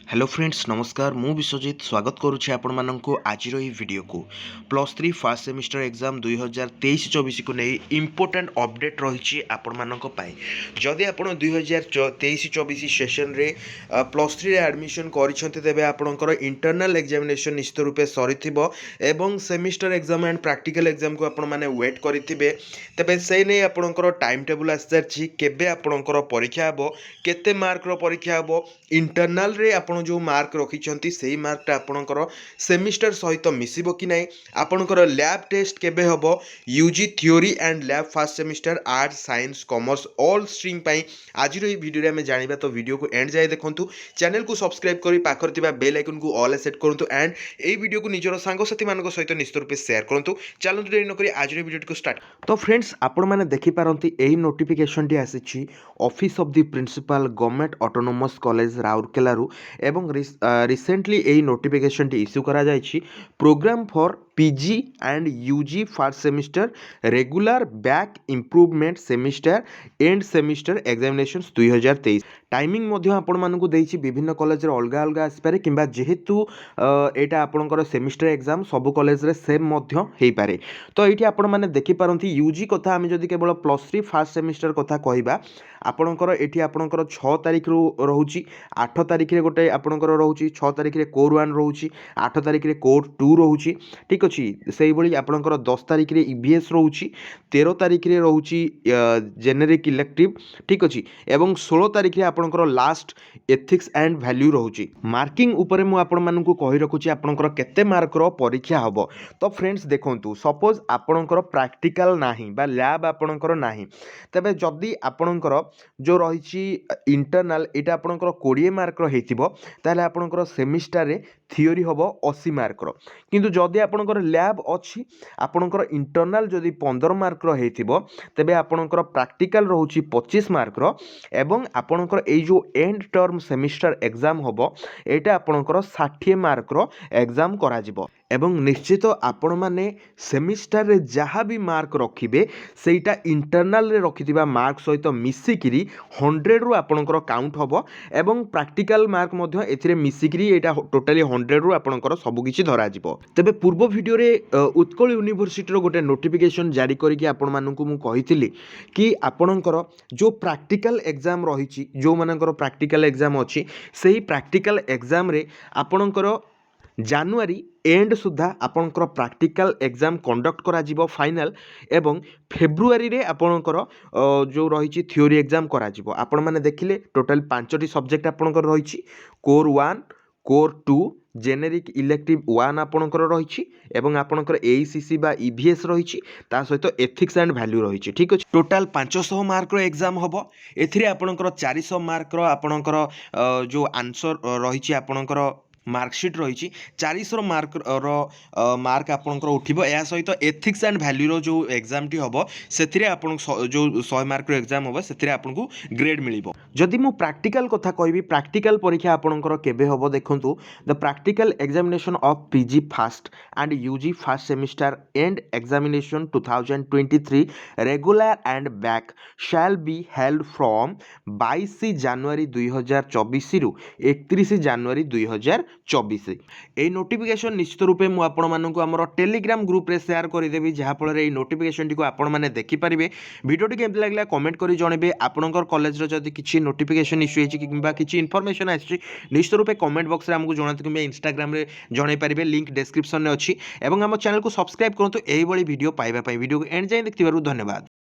Hello friends नमस्कार मु विश्वजित स्वागत करुच्छे आपण मानक आज भिडियो को +3 फर्स्ट सेमिस्टर एग्जाम 2023-24 को नहीं इंपोर्टेंट अपडेट रही आपण मानक जदि आप 2023-24 सेशन रे +3 एडमिशन करछन्ते तेबे आपणकर इंटरनल एग्जामिनेशन निश्चित रूपे सरी एवं semester exam and practical exam को आपण माने वेट करिथिबे तेबे से नहीं आपणकर टाइम टेबल आसी सारी केबे आपणकर परीक्षा हेबो केते मार्क रो परीक्षा हेबो इंटरनल रे आपण जो मार्क रखिंट से मार्कटा आपणकर सेमिस्टर सहित मिसिबो कि नहीं आपणकर लैब टेस्ट केबे हबो UG theory and lab first semester arts science commerce all stream पाई आज भिडियो रे हमें जानिबा तो वीडियो को एंड जाए देखंतु चैनल को सब्सक्राइब करी पाखर थिबा बेल आइकन को ऑल सेट करंतु एंड ए वीडियो को निजर सांगसाथी मानक सहित निश्चित रूपे शेयर करंतु चलंतु देरी नकरी आज वीडियो को स्टार्ट। तो फ्रेंड्स आपण माने देखि पारंती एही नोटिफिकेशन टी आसीछि office of the principal government autonomous college Rourkela रु एवं रिसेंटली यही नोटिफिकेशन टी इश्यू करा जायछि programme for PG and UG first semester regular back improvement semester end semester examinations 2023 timing मध्य आपण मानकु देछि विभिन्न कॉलेज रे अलगा अलगा आसपारे किंबा जेहेतु एटा आपणकर सेमिस्टर एग्जाम सब कॉलेज रे सेम मध्य हेई पारे। तो एठी आपण माने देखि पारंती यूजी कथा आमे जदि केवल +3 फर्स्ट सेमिस्टर कथा कहबा आपणकर एठी आपणकर 6 तारिख रु रहउची 8 तारिख रे गोटे आपणकर रहउची 6 तारिख रे कोर 1 रहउची 8 तारिख रे कोर 2 रहउची ठीक अछि सेही बळी आपणकर 10 तारिख रे ईवीएस रहउची 13 तारिख रे रहउची जेनेरिक इलेक्टिव ठीक अछि एवं 16 तारिख रे आपणकर लास्ट एथिक्स एंड वैल्यू रहउची मार्किंग ऊपर मु आपण मानकु कहि रखुची आपणकर केते मार्क रो परीक्षा हबो। तो फ्रेंड्स देखंतु सपोज आपणकर प्रैक्टिकल नाही बा लैब आपणकर नाही तबे जदी आपणकर जो रही इंटरनल यहाँ आपंकर 20 मार्क रही ताले आपंकर सेमिस्टर रे थियोरी हम 80 मार्क किंतु जदि आपंकर लैब अच्छी आपंकर इंटरनल जदि 15 मार्क रही तेबे आपंकर प्रैक्टिकल रोची 25 मार्क एवं आपंकर ये जो एंड टर्म सेमिस्टर एग्जाम हम यहाँ आपंकर 60 मार्क एग्जाम करा एवं निश्चित आपण माने सेमिस्टर रे जहाँ भी मार्क रखिबे सेटा इंटरनल रे रखिथिबा मार्क सहित मिसिकिरी 100 रु आपणकर काउंट हबो एवं प्रैक्टिकल मार्क मध्य एथिरे मिसिकिरी एटा टोटली 100 रु आपणकर सब किछि धरा जिवो। तबे पूर्व वीडियो रे उत्कल यूनिवर्सिटी रो गोटे नोटिफिकेशन जारी करिकि आपण मानकु मु कहिथिली कि आपणकर जो प्रैक्टिकल एग्जाम रहिछि जो मानकर प्रैक्टिकल एग्जाम अछि सेही प्रैक्टिकल एग्जाम रे आपणकर जानुआरी एंड सुधा आपणकर प्रैक्टिकल एग्जाम कंडक्ट करा जिवो फाइनल एवं फेब्रुआरी रे आपणकर जो रही थ्योरी एग्जाम करा जिवो। आपण माने देखिले टोटल 5टी सब्जेक्ट आपणकर रही कोर 1 कोर 2 जेनेरिक इलेक्टिव 1 आपणकर रही एवं आपणकर एसीसी बा ईवीएस रही ता सहित एथिक्स एंड वैल्यू रही ठीक अछि टोटल 500 मार्क रो एग्जाम हबो एथिरे आपणकर 400 मार्क रो आपणकर जो आंसर रही आपणकर मार्कशीट रही 400 मार्क मार्क आपंकर उठिबो या सहित एथिक्स एंड वैल्यू रो जो एग्जाम टी हबो सेथिरे आपन जो 100 मार्क रो एग्जाम हबो सेथिरे आपनको ग्रेड मिलिबो। जदि मु प्रैक्टिकल कथा कहबी प्रैक्टिकल परीक्षा आपनकर केबे हबो देखंतु the practical examination of PG first and UG first semester end examination 2023 regular and back shall be held from 22 January 2024 रु 31 जनवरी 2024 ए नोटिफिकेशन निश्चित रूपे मु आपण मानकु हमर टेलीग्राम ग्रुप रे शेयर करि देबी जहा फल रे ए नोटिफिकेशन टी को आपण माने देखि परिबे वीडियो टी केमति लागला कमेंट करि जणेबे आपनकर कॉलेज रो जदि किछि नोटिफिकेशन इश्यू हेछि किबा किछि इन्फॉर्मेशन आछि निश्चित रूपे कमेंट बॉक्स रे हमकु जणाते किबा इंस्टाग्राम रे जणै परिबे लिंक डिस्क्रिप्शन रे अछि एवं हम चैनल को सब्सक्राइब करंतु एही बळी वीडियो पाइबा पई वीडियो को एंड जाय देखथिबारु धन्यवाद।